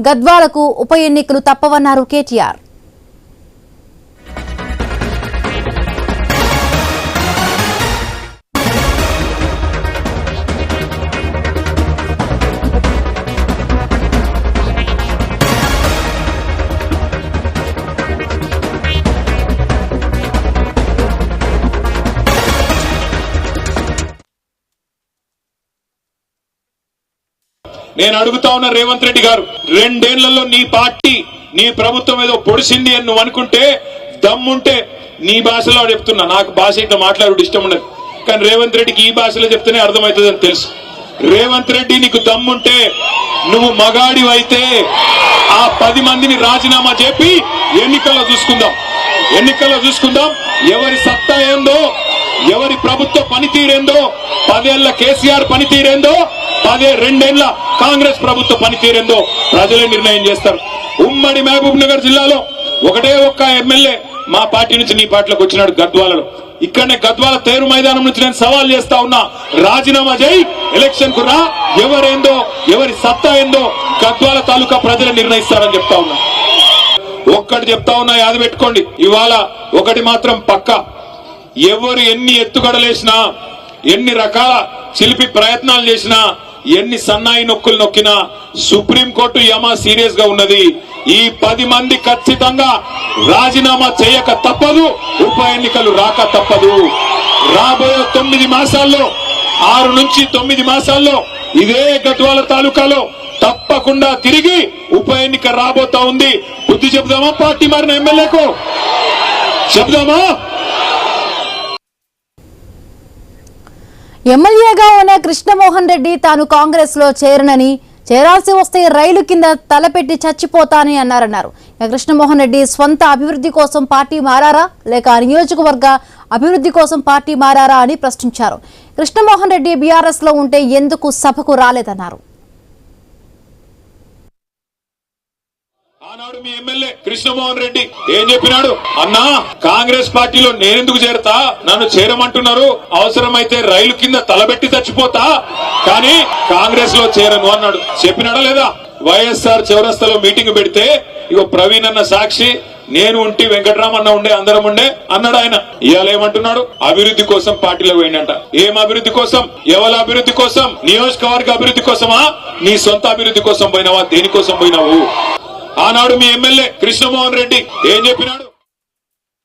గద్వాలకు ఉప ఎన్నికలు తప్పవన్నారు కేటీఆర్. నేను అడుగుతా ఉన్న రేవంత్ రెడ్డి గారు, 2 ఏళ్లలో నీ పార్టీ నీ ప్రభుత్వం ఏదో పొడిసింది అని నువ్వు అనుకుంటే దమ్ముంటే నీ భాషలో చెప్తున్నా. నాకు భాష ఇట్లా మాట్లాడు ఇష్టం ఉండదు, కానీ రేవంత్ రెడ్డికి ఈ భాషలో చెప్తేనే అర్థమవుతుంది అని తెలుసు. రేవంత్ రెడ్డి నీకు దమ్ముంటే నువ్వు మగాడివైతే ఆ 10 మందిని రాజీనామా చెప్పి ఎన్నికల్లో చూసుకుందాం ఎవరి సత్తా ఏందో, ఎవరి ప్రభుత్వ పనితీరేందో, 10 ఏళ్ల కేసీఆర్ పనితీరేందో, 2 ఏళ్ల కాంగ్రెస్ ప్రభుత్వ పనితీరేందో ప్రజలే నిర్ణయం చేస్తారు. ఉమ్మడి మహబూబ్ నగర్ జిల్లాలో ఒకటే ఒక్క ఎమ్మెల్యే మా పార్టీ నుంచి నీ పార్టీలోకి వచ్చినాడు గద్వాలలో. ఇక్కడనే గద్వాల తేరు మైదానం నుంచి నేను సవాల్ చేస్తా ఉన్నా, రాజీనామా చేయి, ఎలక్షన్ కు రా, ఎవరేందో ఎవరి సత్తా ఏందో గద్వాల తాలూకా ప్రజలు నిర్ణయిస్తారని చెప్తా ఉన్నా. ఒక్కటి చెప్తా ఉన్నా, యాది పెట్టుకోండి, ఇవాళ ఒకటి మాత్రం పక్క, ఎవరు ఎన్ని ఎత్తుగడలేసినా, ఎన్ని రకాల చిలిపి ప్రయత్నాలు చేసినా, ఎన్ని సన్నాయి నొక్కులు నొక్కినా సుప్రీంకోర్టు యమా సీరియస్ గా ఉన్నది. ఈ 10 మంది ఖచ్చితంగా రాజీనామా చేయక తప్పదు, ఉప ఎన్నికలు రాక తప్పదు. రాబోయే 9 మాసాల్లో 6 నుంచి 9 మాసాల్లో ఇదే గద్వాల తాలూకాలో తప్పకుండా తిరిగి ఉప ఎన్నిక రాబోతా ఉంది. బుద్ధి చెబుదామా పార్టీ మారిన ఎమ్మెల్యేకు? చెబుదామా? ఎమ్మెల్యేగా ఉన్న కృష్ణమోహన్ రెడ్డి తాను కాంగ్రెస్ లో చేరాల్సి వస్తే రైలు కింద తలపెట్టి చచ్చిపోతానని అన్నారు. కృష్ణమోహన్ రెడ్డి స్వంత అభివృద్ధి కోసం పార్టీ మారారా లేక నియోజకవర్గ అభివృద్ధి కోసం పార్టీ మారారా అని ప్రశ్నించారు. కృష్ణమోహన్ రెడ్డి బీఆర్ఎస్ లో ఉంటే ఎందుకు సభకు రాలేదన్నారు. ఆనాడు మీ ఎమ్మెల్యే కృష్ణమోహన్ రెడ్డి ఏం చెప్పినాడు? అన్నా, కాంగ్రెస్ పార్టీలో నేనెందుకు చేరతా, నన్ను చేరమంటున్నారు, అవసరమైతే రైలు కింద తలబెట్టి చచ్చిపోతా, కానీ కాంగ్రెస్ లో చేరను అన్నాడు. చెప్పినాడా లేదా? వైఎస్ఆర్ చౌరస్తాలో మీటింగ్ పెడితే ఇగో ప్రవీణ్ అన్న సాక్షి, నేను ఉంటి, వెంకటరామన్న ఉండే, అందరం ఉండే అన్నాడు ఆయన. ఇవాళ ఏమంటున్నాడు? అభివృద్ధి కోసం పార్టీలో పోయిందంట. ఏం అభివృద్ధి కోసం? ఎవరి అభివృద్ధి కోసం? నియోజకవర్గ అభివృద్ధి కోసమా? నీ సొంత అభివృద్ధి కోసం పోయినావా? దేనికోసం పోయినావు? ఆనాడు మీ ఎమ్మెల్యే కృష్ణమోహన్ రెడ్డి ఏం చెప్పినాడు?